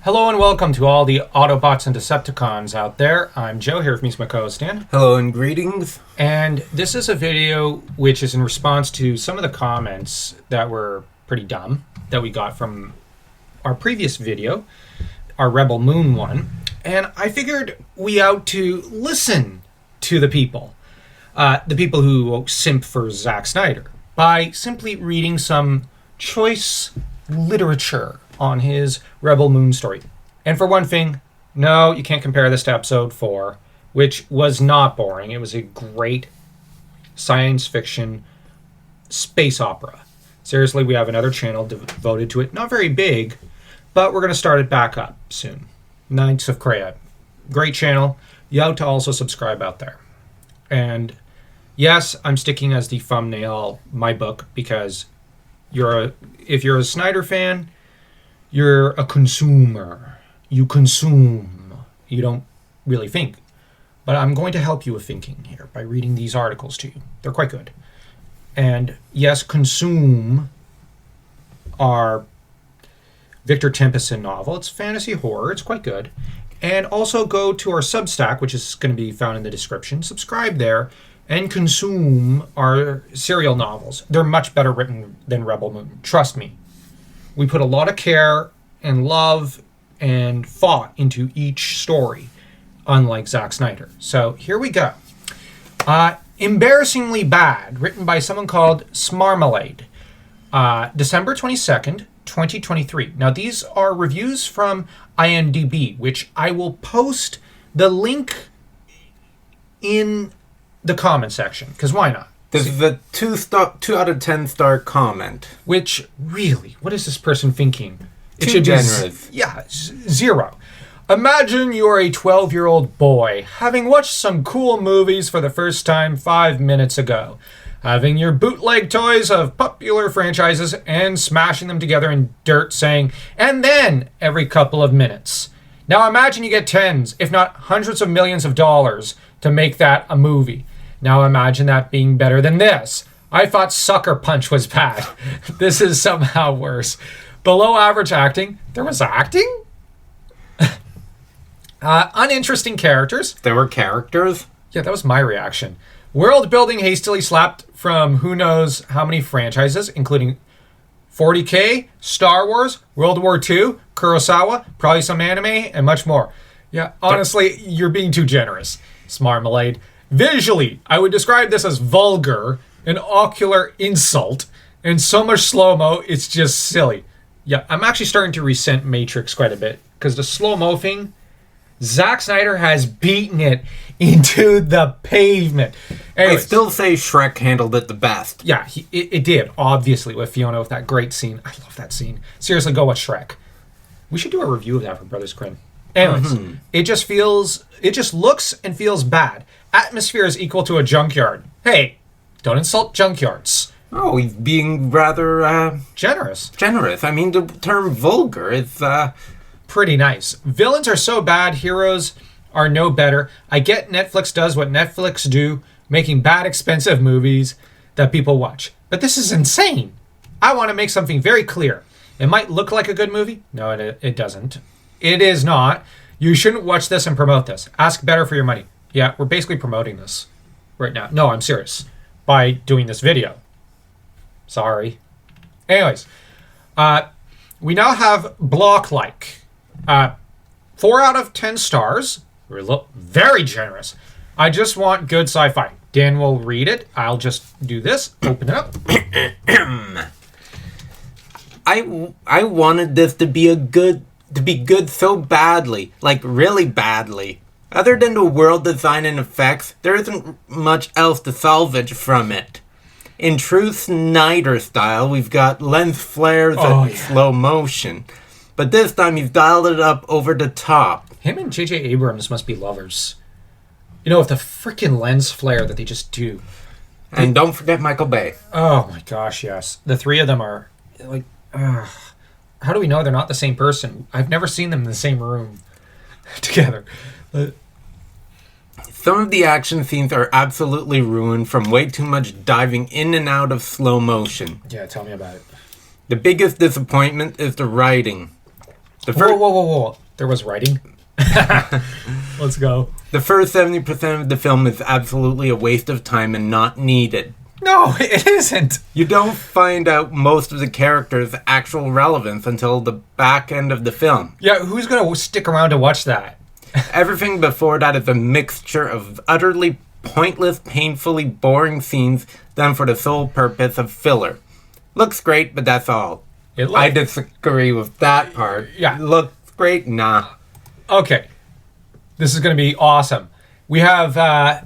Hello and welcome to all the Autobots and Decepticons out there. I'm Joe, here with me is my co-host Dan. Hello and greetings. And this is a video which is in response to some of the comments that were pretty dumb that we got from our previous video, our Rebel Moon one. And I figured we ought to listen to the people who simp for Zack Snyder, by simply reading some choice literature on his Rebel Moon story. And for one thing, no, you can't compare this to episode 4, which was not boring. It was a great science fiction space opera. Seriously, we have another channel devoted to it. Not very big, but we're going to start it back up soon. Knights of Kreia. Great channel. You ought to also subscribe out there. And yes, I'm sticking as the thumbnail my book because if you're a Snyder fan, you're a consumer. You consume. You don't really think. But I'm going to help you with thinking here by reading these articles to you. They're quite good. And yes, consume our Victor Templeson novel. It's fantasy horror. It's quite good. And also go to our Substack, which is going to be found in the description. Subscribe there and consume our serial novels. They're much better written than Rebel Moon. Trust me. We put a lot of care and love and thought into each story, unlike Zack Snyder. So here we go. Embarrassingly Bad, written by someone called Smarmalade. December 22nd, 2023. Now these are reviews from IMDB, which I will post the link in the comment section, because why not? This is a 2 out of 10 star comment. Which, really, what is this person thinking? It should generous. Be 0. Imagine you're a 12-year-old boy having watched some cool movies for the first time 5 minutes ago, having your bootleg toys of popular franchises and smashing them together in dirt saying, "and then," every couple of minutes. Now imagine you get tens, if not hundreds of millions of dollars to make that a movie. Now imagine that being better than this. I thought Sucker Punch was bad. This is somehow worse. Below average acting. There was acting? Uninteresting characters. There were characters? Yeah, that was my reaction. World building hastily slapped from who knows how many franchises, including 40K, Star Wars, World War II, Kurosawa, probably some anime, and much more. Yeah, honestly, you're being too generous, Smarmalade. Visually, I would describe this as vulgar, an ocular insult, and so much slow-mo, it's just silly. Yeah, I'm actually starting to resent Matrix quite a bit, because the slow-mo thing, Zack Snyder has beaten it into the pavement. Anyways, I still say Shrek handled it the best. Yeah, it did, obviously, with Fiona, with that great scene. I love that scene. Seriously, go watch Shrek. We should do a review of that for Brothers Grimm. Anyways, it just looks and feels bad. Atmosphere is equal to a junkyard. Hey, don't insult junkyards. Oh, he's being rather, generous. Generous. I mean, the term vulgar is, pretty nice. Villains are so bad, heroes are no better. I get Netflix does what Netflix do, making bad, expensive movies that people watch. But this is insane. I want to make something very clear. It might look like a good movie. No, it doesn't. It is not. You shouldn't watch this and promote this. Ask better for your money. Yeah, we're basically promoting this right now. No, I'm serious. By doing this video. Sorry. Anyways, we now have Block-like. 4 out of 10 stars. We're very generous. I just want good sci-fi. Dan will read it. I'll just do this. Open it up. I wanted this to be good so badly, like really badly. Other than the world design and effects, there isn't much else to salvage from it. In true Snyder style, we've got lens flares and slow motion. But this time he's dialed it up over the top. Him and J.J. Abrams must be lovers. You know, with the freaking lens flare that they just do. And don't forget Michael Bay. Oh my gosh, yes. The three of them are like, how do we know they're not the same person? I've never seen them in the same room together. Some of the action scenes are absolutely ruined from way too much diving in and out of slow motion. Yeah, tell me about it. The biggest disappointment is the writing. Whoa. There was writing. Let's go. The first 70% of the film is absolutely a waste of time and not needed. No, it isn't. You don't find out most of the characters' actual relevance until the back end of the film. Yeah, who's going to stick around to watch that? Everything before that is a mixture of utterly pointless, painfully boring scenes done for the sole purpose of filler. Looks great, but that's all. I disagree with that part. Yeah. Looks great? Nah. Okay. This is going to be awesome. We have I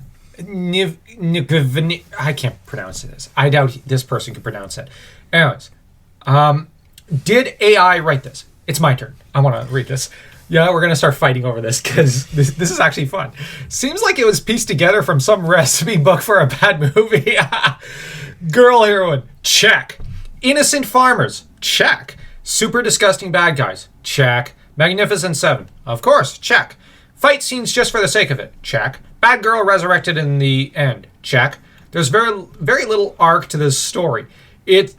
can't pronounce this. I doubt this person can pronounce it. Anyways, did AI write this? It's my turn. I want to read this. Yeah, we're going to start fighting over this because this is actually fun. Seems like it was pieced together from some recipe book for a bad movie. Girl heroine, check. Innocent farmers, check. Super disgusting bad guys, check. Magnificent Seven, of course, check. Fight scenes just for the sake of it, check. Bad girl resurrected in the end, check. There's very little arc to this story. It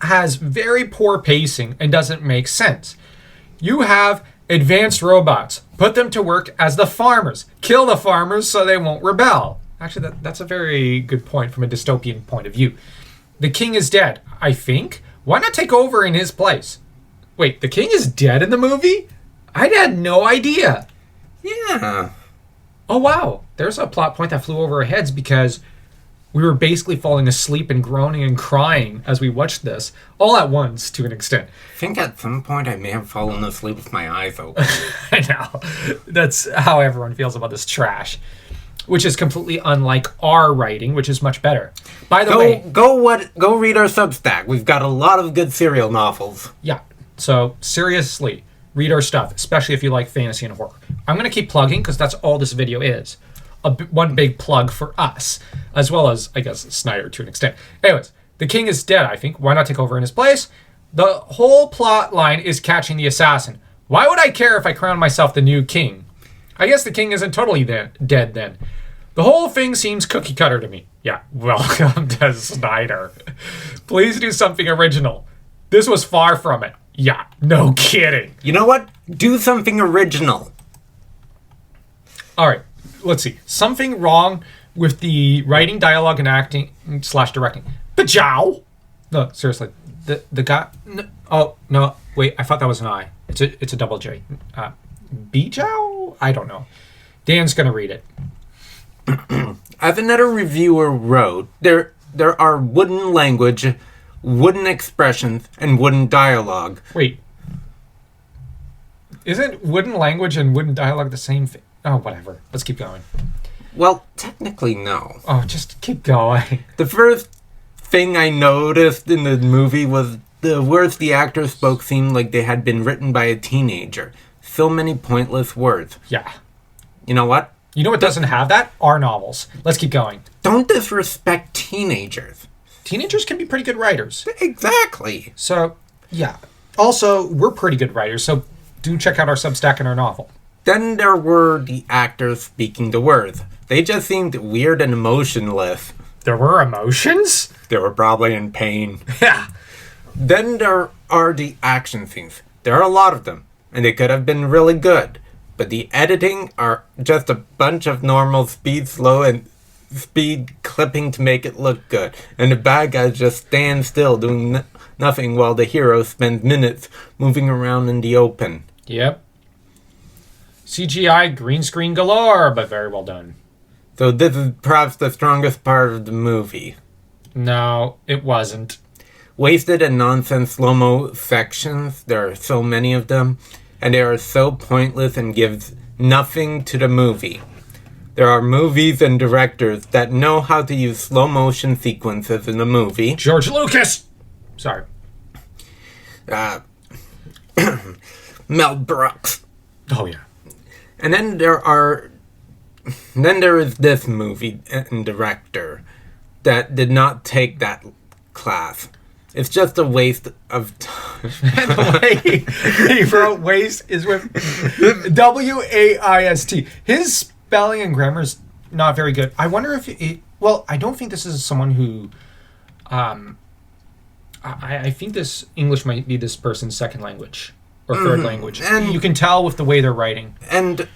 has very poor pacing and doesn't make sense. You have advanced robots. Put them to work as the farmers. Kill the farmers so they won't rebel. Actually, that's a very good point from a dystopian point of view. The king is dead, I think. Why not take over in his place? Wait, the king is dead in the movie? I had no idea. Yeah. Oh, wow. There's a plot point that flew over our heads because we were basically falling asleep and groaning and crying as we watched this, all at once to an extent. I think at some point I may have fallen asleep with my eyes open. I know. That's how everyone feels about this trash, which is completely unlike our writing, which is much better. By the way... Go read our Substack. We've got a lot of good serial novels. Yeah. So, seriously, read our stuff, especially if you like fantasy and horror. I'm going to keep plugging because that's all this video is. One big plug for us, as well as, I guess, Snyder to an extent. Anyways, the king is dead, I think. Why not take over in his place? The whole plot line is catching the assassin. Why would I care if I crown myself the new king? I guess the king isn't totally dead then. The whole thing seems cookie cutter to me. Yeah, welcome to Snyder. Please do something original. This was far from it. Yeah, no kidding. You know what? Do something original. All right, let's see. Something wrong with the writing, dialogue, and acting / directing. Bajow! No, seriously. The guy... No, oh, no. Wait, I thought that was an I. It's a double J. Bijow? I don't know. Dan's going to read it. As another reviewer wrote, there are wooden language, wooden expressions, and wooden dialogue. Wait. Isn't wooden language and wooden dialogue the same thing? Oh, whatever. Let's keep going. Well, technically, no. Oh, just keep going. The first thing I noticed in the movie was the words the actors spoke seemed like they had been written by a teenager. So many pointless words. Yeah. You know what? You know what doesn't have that? Our novels. Let's keep going. Don't disrespect teenagers. Teenagers can be pretty good writers. Exactly. So, yeah. Also, we're pretty good writers, so do check out our Substack and our novel. Then there were the actors speaking the words. They just seemed weird and emotionless. There were emotions? They were probably in pain. Yeah. Then there are the action scenes. There are a lot of them, and they could have been really good. But the editing are just a bunch of normal speed, slow, and speed clipping to make it look good. And the bad guys just stand still doing nothing while the hero spends minutes moving around in the open. Yep. CGI green screen galore, but very well done. So this is perhaps the strongest part of the movie. No, it wasn't. Wasted and nonsense slow-mo sections. There are so many of them. And they are so pointless and gives nothing to the movie. There are movies and directors that know how to use slow motion sequences in a movie. George Lucas! Sorry. Mel Brooks. Oh, yeah. And then there is this movie and director that did not take that class. It's just a waste of time. And the way he wrote waste is with W-A-I-S-T. His spelling and grammar is not very good. I wonder if it... Well, I don't think this is someone who... I think this English might be this person's second language. or third language. And you can tell with the way they're writing. And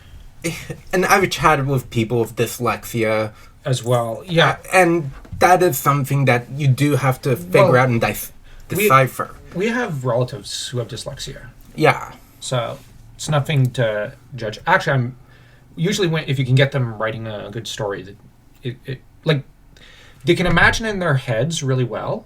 I've chatted with people with dyslexia as well. Yeah. And that is something that you do have to figure out and decipher. We have relatives who have dyslexia. Yeah. So it's nothing to judge. Actually, I'm usually if you can get them writing a good story, like they can imagine in their heads really well,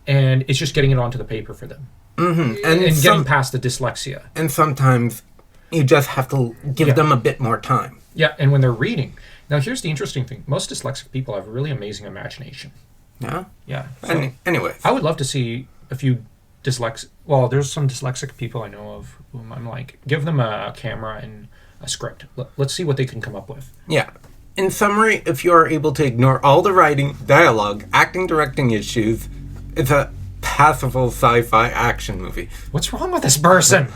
and it's just getting it onto the paper for them. Mm-hmm. And getting past the dyslexia. And sometimes you just have to give them a bit more time. Yeah, and when they're reading. Now, here's the interesting thing. Most dyslexic people have really amazing imagination. Yeah? Yeah. So anyway. I would love to see a few dyslexic... Well, there's some dyslexic people I know of whom I'm like, give them a camera and a script. Let's see what they can come up with. Yeah. In summary, if you are able to ignore all the writing, dialogue, acting, directing issues, it's a passable sci-fi action movie. What's wrong with this person?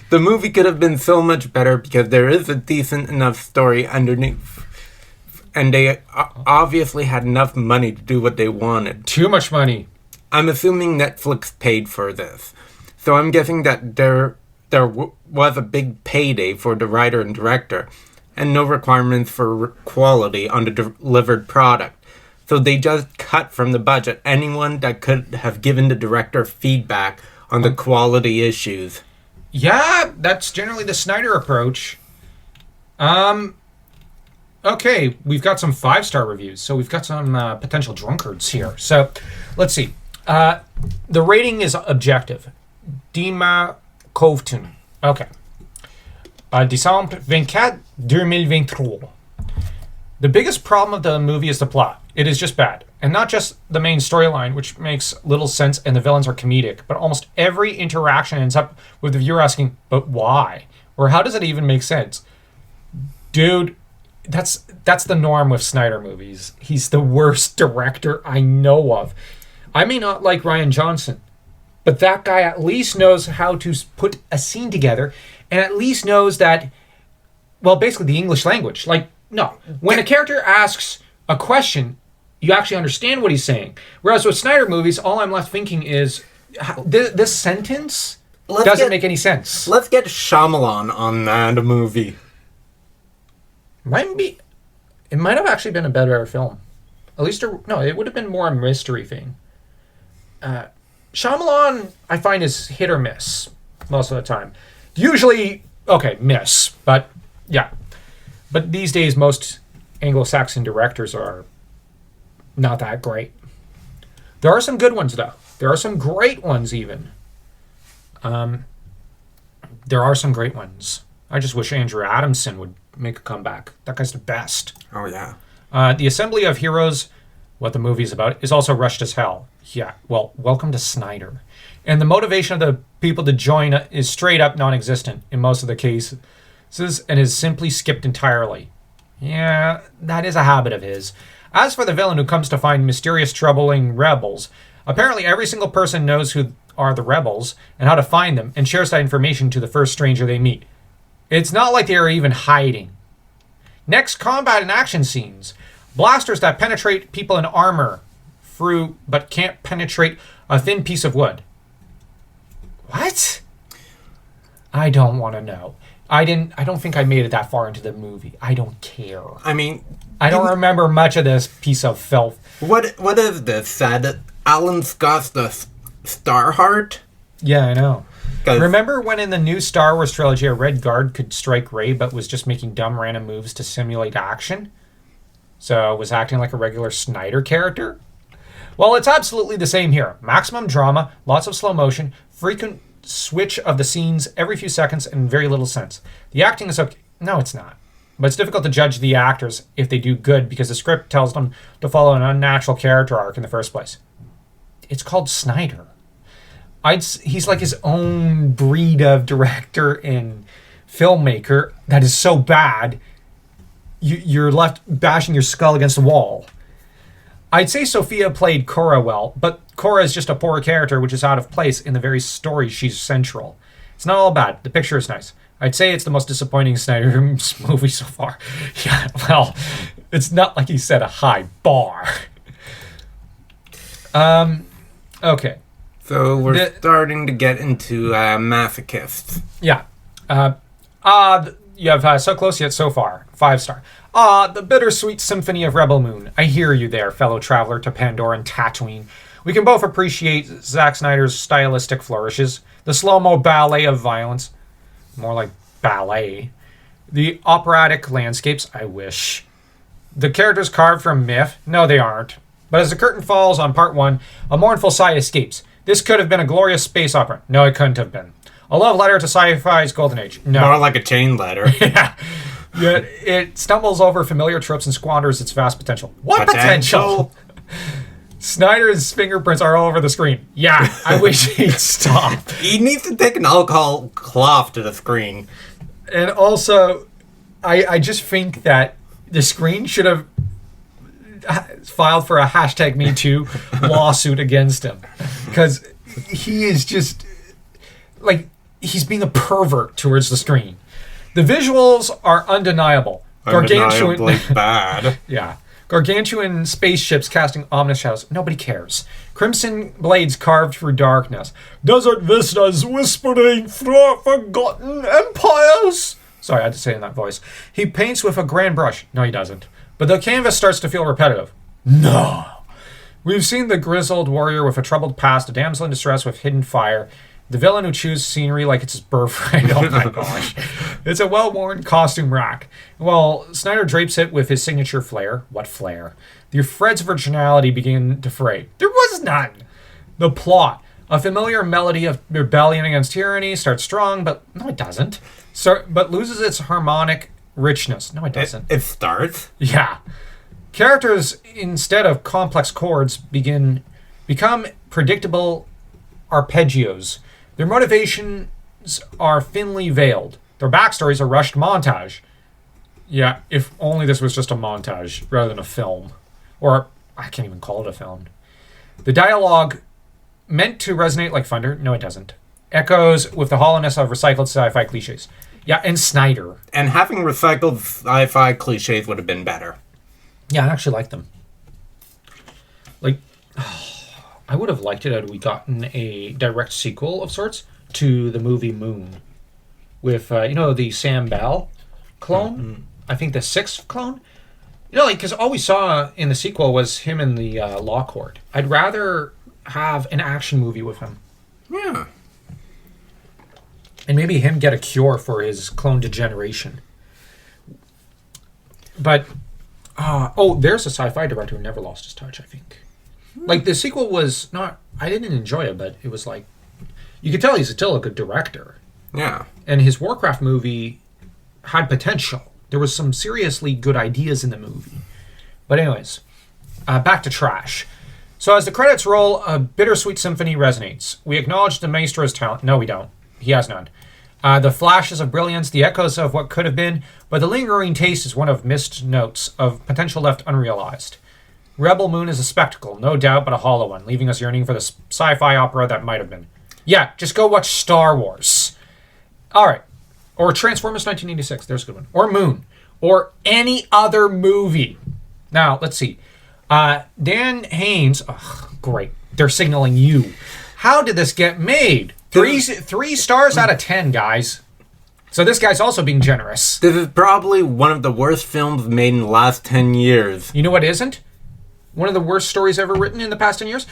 The movie could have been so much better because there is a decent enough story underneath. And they obviously had enough money to do what they wanted. Too much money. I'm assuming Netflix paid for this. So I'm guessing that there was a big payday for the writer and director, and no requirements for quality on the delivered product. So they just cut from the budget anyone that could have given the director feedback on the quality issues. Yeah, that's generally the Snyder approach. Okay, we've got some 5-star reviews, so we've got some potential drunkards here. So, let's see. The rating is objective. Dima Kovtun. Okay. Décembre 24, 2023. The biggest problem of the movie is the plot. It is just bad. And not just the main storyline, which makes little sense and the villains are comedic, but almost every interaction ends up with the viewer asking, but why? Or how does it even make sense? Dude, that's the norm with Snyder movies. He's the worst director I know of. I may not like Rian Johnson, but that guy at least knows how to put a scene together and at least knows that, well, basically the English language. Like, no. When a character asks a question, you actually understand what he's saying. Whereas with Snyder movies, all I'm left thinking is, this sentence doesn't make any sense. Let's get Shyamalan on the movie. It might have actually been a better film. At least, no, it would have been more a mystery thing. Shyamalan, I find, is hit or miss most of the time. Usually, okay, miss, but yeah. But these days, most Anglo-Saxon directors are not that great. There are some good ones, though. There are some great ones, even. There are some great ones. I just wish Andrew Adamson would make a comeback. That guy's the best. Oh, yeah. The Assembly of Heroes, what the movie's about, is also rushed as hell. Yeah, well, welcome to Snyder. And the motivation of the people to join is straight up non-existent in most of the cases, and is simply skipped entirely. Yeah, that is a habit of his. As for the villain who comes to find mysterious, troubling rebels, apparently every single person knows who are the rebels and how to find them, and shares that information to the first stranger they meet. It's not like they are even hiding. Next, combat and action scenes. Blasters that penetrate people in armor through, but can't penetrate a thin piece of wood. What? I don't want to know. I don't think I made it that far into the movie. I don't care. I mean, I don't remember much of this piece of filth. What is this? That Alan Scott's the Starheart? Yeah, I know. Remember when in the new Star Wars trilogy a Red Guard could strike Rey but was just making dumb random moves to simulate action? So was acting like a regular Snyder character? Well, it's absolutely the same here. Maximum drama, lots of slow motion, frequent switch of the scenes every few seconds, and very little sense. The acting is okay. No, it's not. But it's difficult to judge the actors if they do good because the script tells them to follow an unnatural character arc in the first place. It's called Snyder. He's like his own breed of director and filmmaker that is so bad, you're left bashing your skull against the wall. I'd say Sophia played Cora well, but Cora is just a poor character which is out of place in the very story she's central. It's not all bad. The picture is nice. I'd say it's the most disappointing Snyder movie so far. Yeah, well, it's not like he set a high bar. Okay. So we're starting to get into masochists. Yeah. You have so close yet so far. 5-star. The bittersweet symphony of Rebel Moon. I hear you there, fellow traveler to Pandora and Tatooine. We can both appreciate Zack Snyder's stylistic flourishes. The slow-mo ballet of violence. More like ballet. The operatic landscapes. I wish. The characters carved from myth. No, they aren't. But as the curtain falls on part 1, a mournful sigh escapes. This could have been a glorious space opera. No, it couldn't have been. A love letter to sci-fi's golden age. No. More like a chain letter. Yeah. Yet it stumbles over familiar tropes and squanders its vast potential. What potential? Snyder's fingerprints are all over the screen. Yeah, I wish he'd stop. He needs to take an alcohol cloth to the screen. And also, I just think that the screen should have filed for a #MeToo lawsuit against him. Because he is just, like, he's being a pervert towards the screen. The visuals are undeniable. Undeniably bad. Yeah. Gargantuan spaceships casting ominous shadows. Nobody cares. Crimson blades carved through darkness. Desert vistas whispering through forgotten empires. Sorry, I had to say it in that voice. He paints with a grand brush. No, he doesn't. But the canvas starts to feel repetitive. No. We've seen the grizzled warrior with a troubled past, a damsel in distress with hidden fire, the villain who chews scenery like it's his birthright. Oh my gosh. It's a well-worn costume rack. Well, Snyder drapes it with his signature flair. What flair? The threads of originality begin to fray. There was none. The plot. A familiar melody of rebellion against tyranny starts strong, but no, it doesn't. But loses its harmonic richness. No, it doesn't. It starts? Yeah. Characters, instead of complex chords, become predictable arpeggios. Their motivations are thinly veiled. Their backstories are rushed montage. Yeah, if only this was just a montage rather than a film. Or, I can't even call it a film. The dialogue, meant to resonate like thunder, no it doesn't, echoes with the hollowness of recycled sci-fi cliches. Yeah, and Snyder. And having recycled sci-fi cliches would have been better. Yeah, I actually like them. Like, I would have liked it had we gotten a direct sequel of sorts to the movie Moon. With, the Sam Bell clone? Mm-hmm. I think the 6th clone? Because all we saw in the sequel was him in the law court. I'd rather have an action movie with him. Yeah. And maybe him get a cure for his clone degeneration. But, there's a sci-fi director who never lost his touch, I think. Like, the sequel was not... I didn't enjoy it, but it was like... You could tell he's still a good director. Yeah. And his Warcraft movie had potential. There was some seriously good ideas in the movie. But anyways, back to trash. So as the credits roll, a bittersweet symphony resonates. We acknowledge the maestro's talent. No, we don't. He has none. The flashes of brilliance, the echoes of what could have been, but the lingering taste is one of missed notes of potential left unrealized. Rebel Moon is a spectacle, no doubt, but a hollow one, leaving us yearning for the sci-fi opera that might have been. Yeah, just go watch Star Wars. All right. Or Transformers 1986, there's a good one. Or Moon. Or any other movie. Now, let's see. Dan Haynes, great. They're signaling you. How did this get made? Three stars out of 10, guys. So this guy's also being generous. This is probably one of the worst films made in the last 10 years. You know what isn't? One of the worst stories ever written in the past 10 years?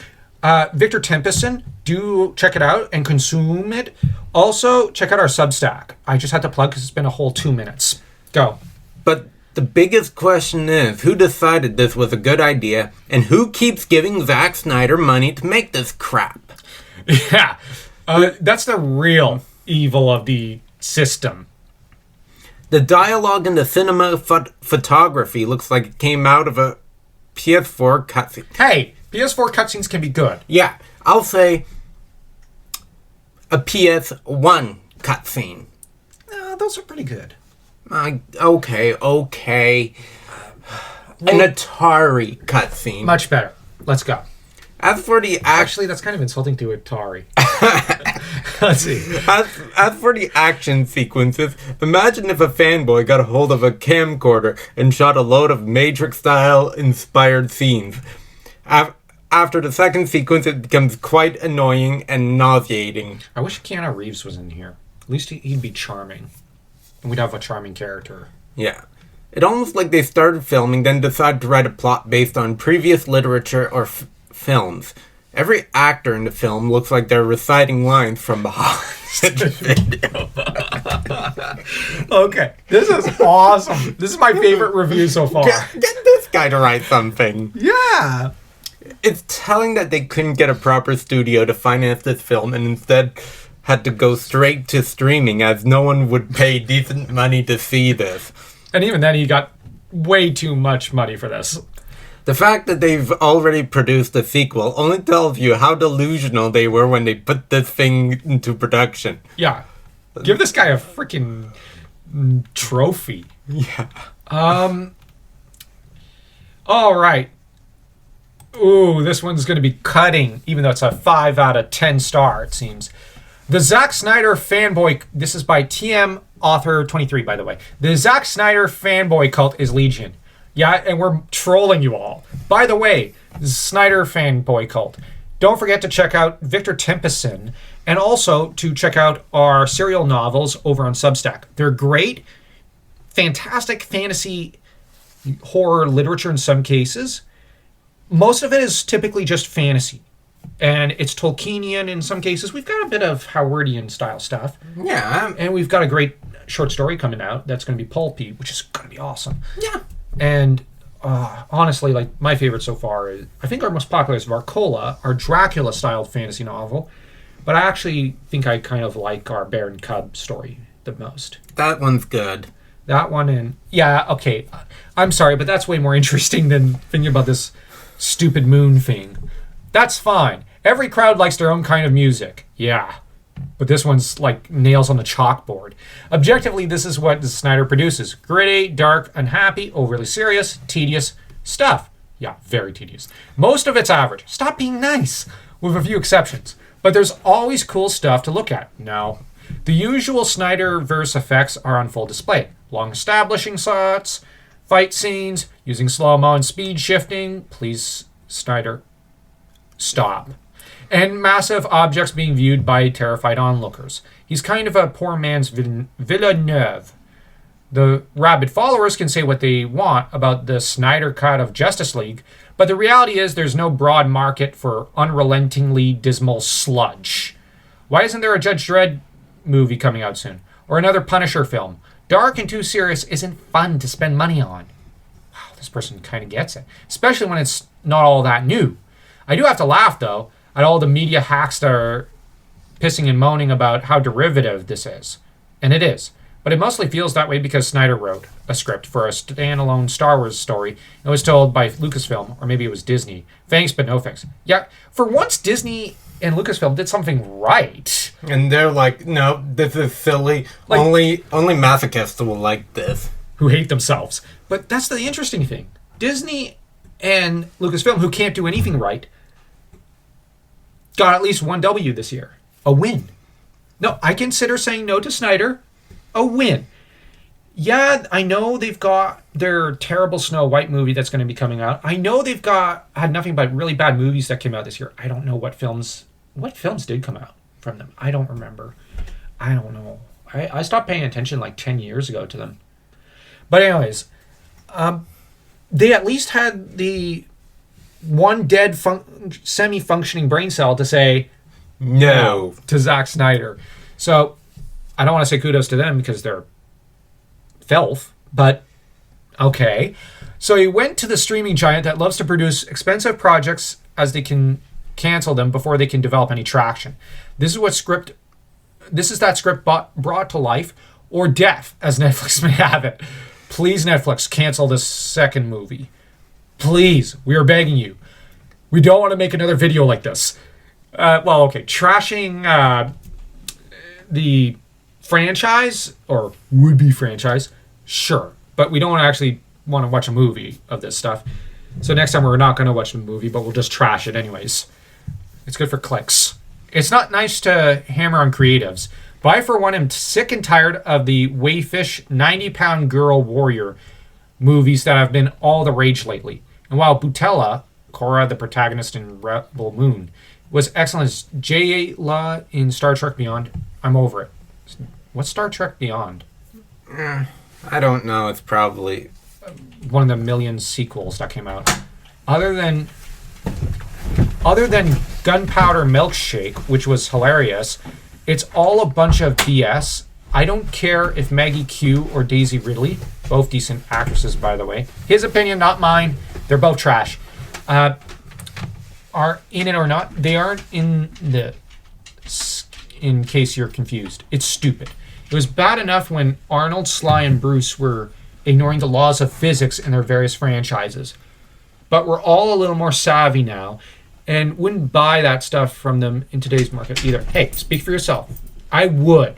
Victor Templeson, do check it out and consume it. Also, check out our Substack. I just had to plug because it's been a whole 2 minutes. Go. But the biggest question is, who decided this was a good idea, and who keeps giving Zack Snyder money to make this crap? Yeah. That's the real evil of the system. The dialogue in the cinema photography looks like it came out of a PS4 cutscene. Hey, PS4 cutscenes can be good. Yeah, I'll say a PS1 cutscene. Those are pretty good. Okay. An Atari cutscene. Much better. Let's go. As for the Actually, that's kind of insulting to Atari. Let's see. As for the action sequences, imagine if a fanboy got a hold of a camcorder and shot a load of Matrix-style inspired scenes. after the second sequence, it becomes quite annoying and nauseating. I wish Keanu Reeves was in here. At least he'd be charming. And we'd have a charming character. Yeah. It almost like they started filming, then decided to write a plot based on previous literature or films. Every actor in the film looks like they're reciting lines from behind the video. Okay, this is awesome. This is my favorite review so far. Get this guy to write something. Yeah. It's telling that they couldn't get a proper studio to finance this film and instead had to go straight to streaming as no one would pay decent money to see this. And even then, he got way too much money for this. The fact that they've already produced a sequel only tells you how delusional they were when they put this thing into production. Yeah. Give this guy a freaking trophy. Yeah. All right. Ooh, this one's going to be cutting, even though it's a 5 out of 10 star, it seems. The Zack Snyder fanboy... This is by TM Author 23, by the way. The Zack Snyder fanboy cult is legion. Yeah, and we're trolling you all. By the way, Snyder fanboy cult. Don't forget to check out Victor Templeson and also to check out our serial novels over on Substack. They're great, fantastic fantasy horror literature in some cases. Most of it is typically just fantasy. And it's Tolkienian in some cases. We've got a bit of Howardian style stuff. Yeah. And we've got a great short story coming out that's going to be pulpy, which is going to be awesome. Yeah. And honestly, like, my favorite so far is, I think our most popular is Varcola, our Dracula-styled fantasy novel. But I actually think I kind of like our Baron Cub story the most. That one's good. That one, and yeah, okay. I'm sorry, but that's way more interesting than thinking about this stupid moon thing. That's fine. Every crowd likes their own kind of music. Yeah. But this one's like nails on the chalkboard. Objectively, this is what Snyder produces. Gritty, dark, unhappy, overly serious, tedious stuff. Yeah, very tedious. Most of it's average. Stop being nice, with a few exceptions. But there's always cool stuff to look at. No. The usual Snyderverse effects are on full display. Long establishing shots, fight scenes, using slow-mo and speed shifting. Please, Snyder, stop. And massive objects being viewed by terrified onlookers. He's kind of a poor man's Villeneuve. The rabid followers can say what they want about the Snyder cut of Justice League, but the reality is there's no broad market for unrelentingly dismal sludge. Why isn't there a Judge Dredd movie coming out soon? Or another Punisher film? Dark and too serious isn't fun to spend money on. Wow, this person kind of gets it. Especially when it's not all that new. I do have to laugh, though, at all the media hacks that are pissing and moaning about how derivative this is. And it is. But it mostly feels that way because Snyder wrote a script for a standalone Star Wars story. It was told by Lucasfilm, or maybe it was Disney. Thanks, but no thanks. Yeah, for once Disney and Lucasfilm did something right. And they're like, no, this is silly. Like, only masochists will like this. Who hate themselves. But that's the interesting thing. Disney and Lucasfilm, who can't do anything right, got at least one W this year. A win. No, I consider saying no to Snyder a win. Yeah, I know they've got their terrible Snow White movie that's going to be coming out. I know they've had nothing but really bad movies that came out this year. I don't know what films did come out from them. I don't remember. I don't know. I stopped paying attention like 10 years ago to them. But anyways, they at least had the one dead semi-functioning brain cell to say no to Zack Snyder. So I don't want to say kudos to them because they're filth, but okay. So he went to the streaming giant that loves to produce expensive projects as they can cancel them before they can develop any traction. This is that script brought to life or death, as Netflix may have it. Please, Netflix, cancel this second movie. Please, we are begging you. We don't want to make another video like this. Trashing the franchise, or would-be franchise, sure. But we don't actually want to watch a movie of this stuff. So next time we're not going to watch the movie, but we'll just trash it anyways. It's good for clicks. It's not nice to hammer on creatives, but I, for one, am sick and tired of the wayfish 90-pound girl warrior movies that have been all the rage lately. And while Butella, Korra, the protagonist in Rebel Moon, was excellent as Jayla in Star Trek Beyond. I'm over it. What's Star Trek Beyond? I don't know. It's probably one of the million sequels that came out. Other than Gunpowder Milkshake, which was hilarious, it's all a bunch of BS. I don't care if Maggie Q or Daisy Ridley, both decent actresses by the way, his opinion, not mine, they're both trash, are in it or not. They aren't in case you're confused. It's stupid. It was bad enough when Arnold, Sly, and Bruce were ignoring the laws of physics in their various franchises. But we're all a little more savvy now and wouldn't buy that stuff from them in today's market either. Hey, speak for yourself. I would.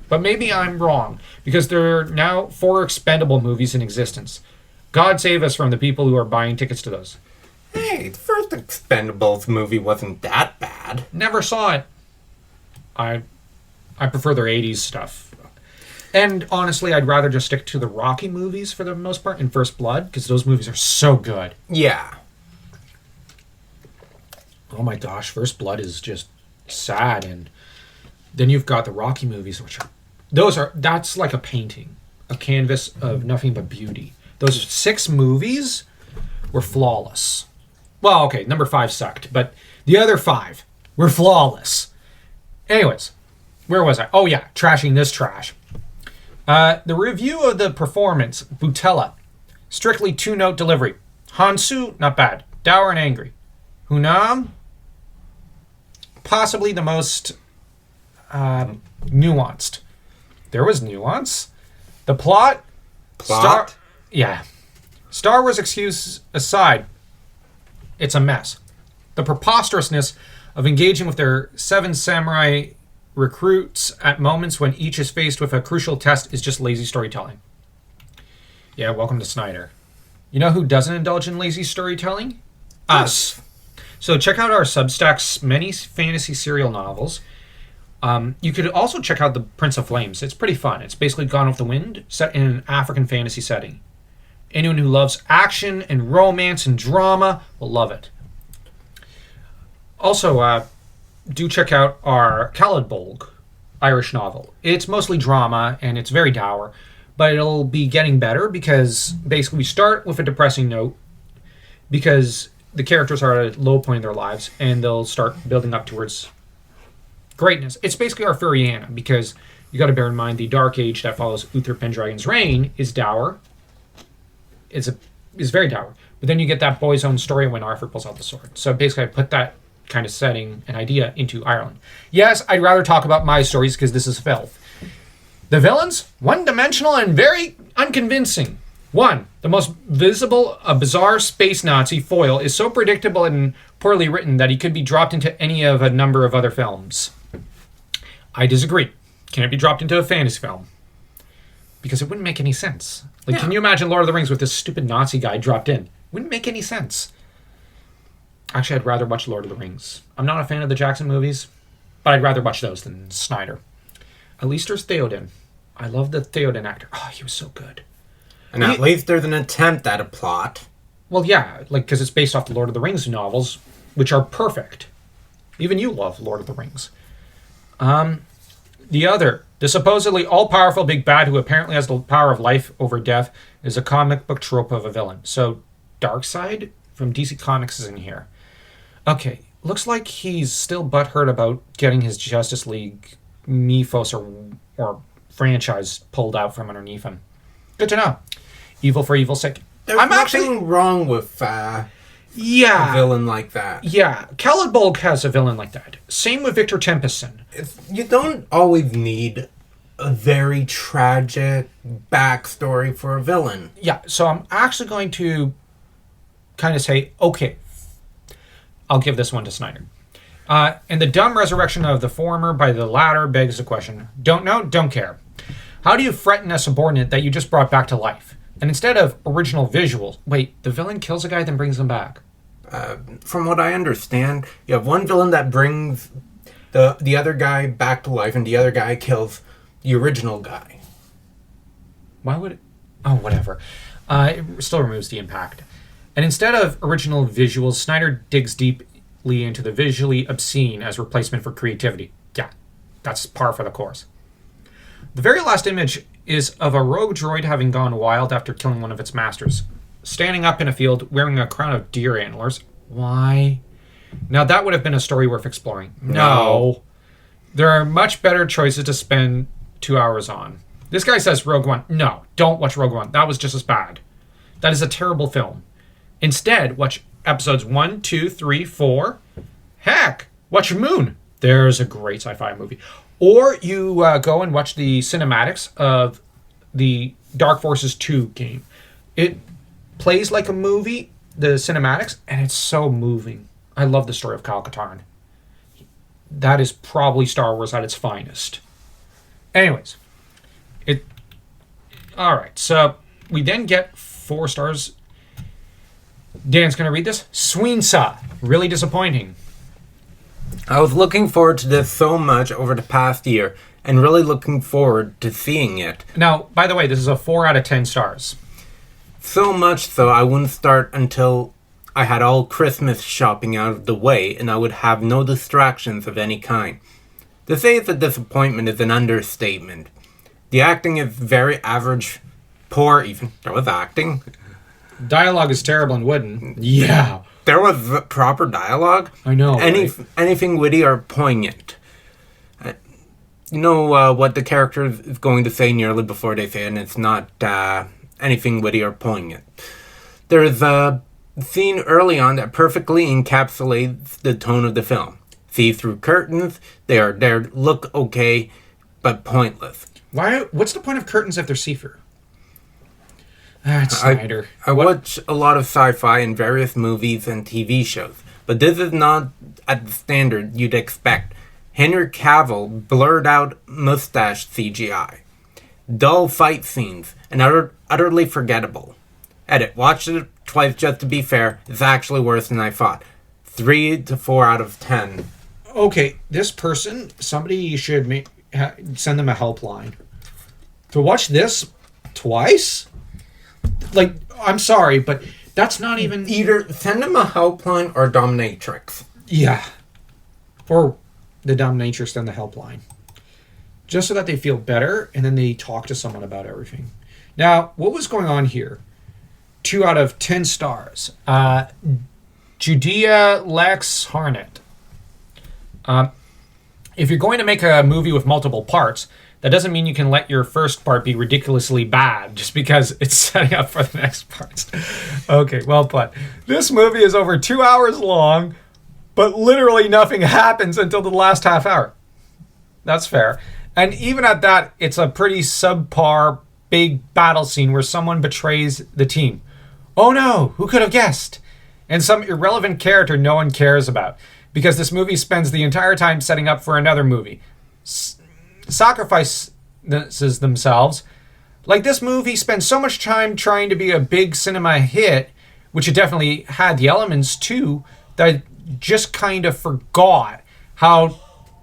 But maybe I'm wrong, because there are now 4 expendable movies in existence. God save us from the people who are buying tickets to those. Hey, the first Expendables movie wasn't that bad. Never saw it. I prefer their 80s stuff. And honestly, I'd rather just stick to the Rocky movies for the most part, and First Blood, because those movies are so good. Yeah. Oh my gosh, First Blood is just sad. And then you've got the Rocky movies, which that's like a painting, a canvas of nothing but beauty. Those 6 movies were flawless. Well, okay, number 5 sucked, but the other 5 were flawless. Anyways, where was I? Oh yeah, trashing this trash. The review of the performance, Butella, strictly 2-note delivery. Hansu, not bad. Dour and angry. Hunam, possibly the most nuanced. There was nuance. The plot? Star Wars excuse aside, it's a mess. The preposterousness of engaging with their 7 samurai recruits at moments when each is faced with a crucial test is just lazy storytelling. Yeah, welcome to Snyder. You know who doesn't indulge in lazy storytelling? Us. So check out our Substack's many fantasy serial novels. You could also check out The Prince of Flames. It's pretty fun. It's basically Gone with the Wind, set in an African fantasy setting. Anyone who loves action and romance and drama will love it. Also, do check out our Caladbolg Irish novel. It's mostly drama and it's very dour, but it'll be getting better because basically we start with a depressing note because the characters are at a low point in their lives and they'll start building up towards greatness. It's basically our Furiana because you got to bear in mind the dark age that follows Uther Pendragon's reign is dour. Is very dour. But then you get that boy's own story when Arthur pulls out the sword. So basically I put that kind of setting and idea into Ireland. Yes, I'd rather talk about my stories because this is filth. The villains, one-dimensional and very unconvincing. 1. The most visible, a bizarre space Nazi foil is so predictable and poorly written that he could be dropped into any of a number of other films. I disagree. Can it be dropped into a fantasy film? Because it wouldn't make any sense. Can you imagine Lord of the Rings with this stupid Nazi guy dropped in? Wouldn't make any sense. Actually, I'd rather watch Lord of the Rings. I'm not a fan of the Jackson movies, but I'd rather watch those than Snyder. At least there's Theoden. I love the Theoden actor. Oh, he was so good. And at least there's an attempt at a plot. Well, yeah, because it's based off the Lord of the Rings novels, which are perfect. Even you love Lord of the Rings. The supposedly all-powerful big bad who apparently has the power of life over death is a comic book trope of a villain. So Darkseid from DC Comics is in here. Okay, looks like he's still butthurt about getting his Justice League mythos or franchise pulled out from underneath him. Good to know. Evil for evil's sake. There's nothing wrong with a villain like that. Yeah, Caladbolg has a villain like that. Same with Victor Templeson. You don't always need a very tragic backstory for a villain. Yeah, so I'm actually going to kind of say, okay, I'll give this one to Snyder. And the dumb resurrection of the former by the latter begs the question. Don't know, don't care. How do you threaten a subordinate that you just brought back to life? And instead of original visuals, wait, the villain kills a guy, then brings him back. From what I understand, you have one villain that brings the other guy back to life, and the other guy kills the original guy. Why would it? Oh, whatever. It still removes the impact. And instead of original visuals, Snyder digs deeply into the visually obscene as replacement for creativity. Yeah, that's par for the course. The very last image is of a rogue droid having gone wild after killing one of its masters, standing up in a field wearing a crown of deer antlers. Why? Now that would have been a story worth exploring. No. There are much better choices to spend 2 hours on. This guy says Rogue One. No, don't watch Rogue One. That was just as bad. That is a terrible film. Instead, watch episodes 1, 2, 3, 4. Heck, watch Moon. There's a great sci-fi movie. Or you go and watch the cinematics of the Dark Forces 2 game. It plays like a movie, the cinematics, and it's so moving. I love the story of Kyle Katarn. That is probably Star Wars at its finest. Anyways, all right, so we then get 4 stars. Dan's going to read this. Sweensa. Really disappointing. I was looking forward to this so much over the past year, and really looking forward to seeing it. Now, by the way, this is a 4 out of 10 stars. So much so I wouldn't start until I had all Christmas shopping out of the way and I would have no distractions of any kind. To say it's a disappointment is an understatement. The acting is very average, poor even. There was acting. Dialogue is terrible and wooden. Yeah. There was proper dialogue. I know. Right? Anything witty or poignant. You know what the character is going to say nearly before they say it, and it's not anything witty or poignant. There's a scene early on that perfectly encapsulates the tone of the film. See-through curtains, they are there, look okay, but pointless. Why? What's the point of curtains if they're see-through? That's Snyder. I watch a lot of sci-fi in various movies and TV shows, but this is not at the standard you'd expect. Henry Cavill blurred out mustache CGI. Dull fight scenes, and utterly forgettable. Edit. Watched it twice just to be fair. It's actually worse than I thought. 3 to 4 out of 10. Okay, this person, somebody should send them a helpline. To watch this twice? Like, I'm sorry, but that's not even... Either send them a helpline or dominatrix. Yeah. Or the dominatrix and the helpline. Just so that they feel better, and then they talk to someone about everything. Now, what was going on here? 2 out of 10 stars. Judea Lex Harnett. If you're going to make a movie with multiple parts, that doesn't mean you can let your first part be ridiculously bad just because it's setting up for the next parts. Okay, well put. This movie is over 2 hours long, but literally nothing happens until the last half hour. That's fair. And even at that, it's a pretty subpar big battle scene where someone betrays the team. Oh no, who could have guessed? And some irrelevant character no one cares about, because this movie spends the entire time setting up for another movie. Sacrifices themselves. Like, this movie spends so much time trying to be a big cinema hit, which it definitely had the elements to, that I just kind of forgot how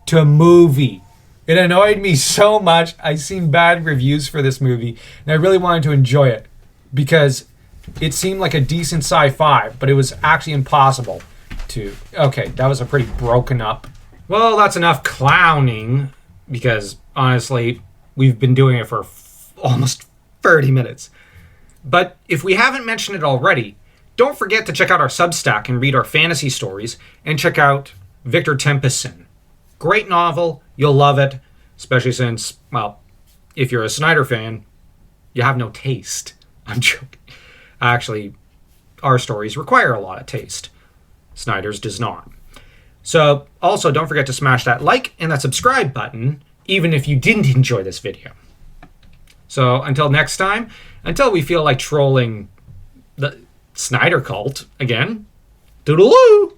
to movie. It annoyed me so much. I've seen bad reviews for this movie, and I really wanted to enjoy it because it seemed like a decent sci-fi, but it was actually impossible to... Okay, that was a pretty broken up... Well, that's enough clowning, because honestly, we've been doing it for almost 30 minutes. But if we haven't mentioned it already, don't forget to check out our Substack and read our fantasy stories, and check out Victor Templeson. Great novel, you'll love it, especially since, well, if you're a Snyder fan, you have no taste. I'm joking. Actually, our stories require a lot of taste. Snyder's does not. So, also, don't forget to smash that like and that subscribe button, even if you didn't enjoy this video. So, until next time, until we feel like trolling the Snyder cult again, toodaloo!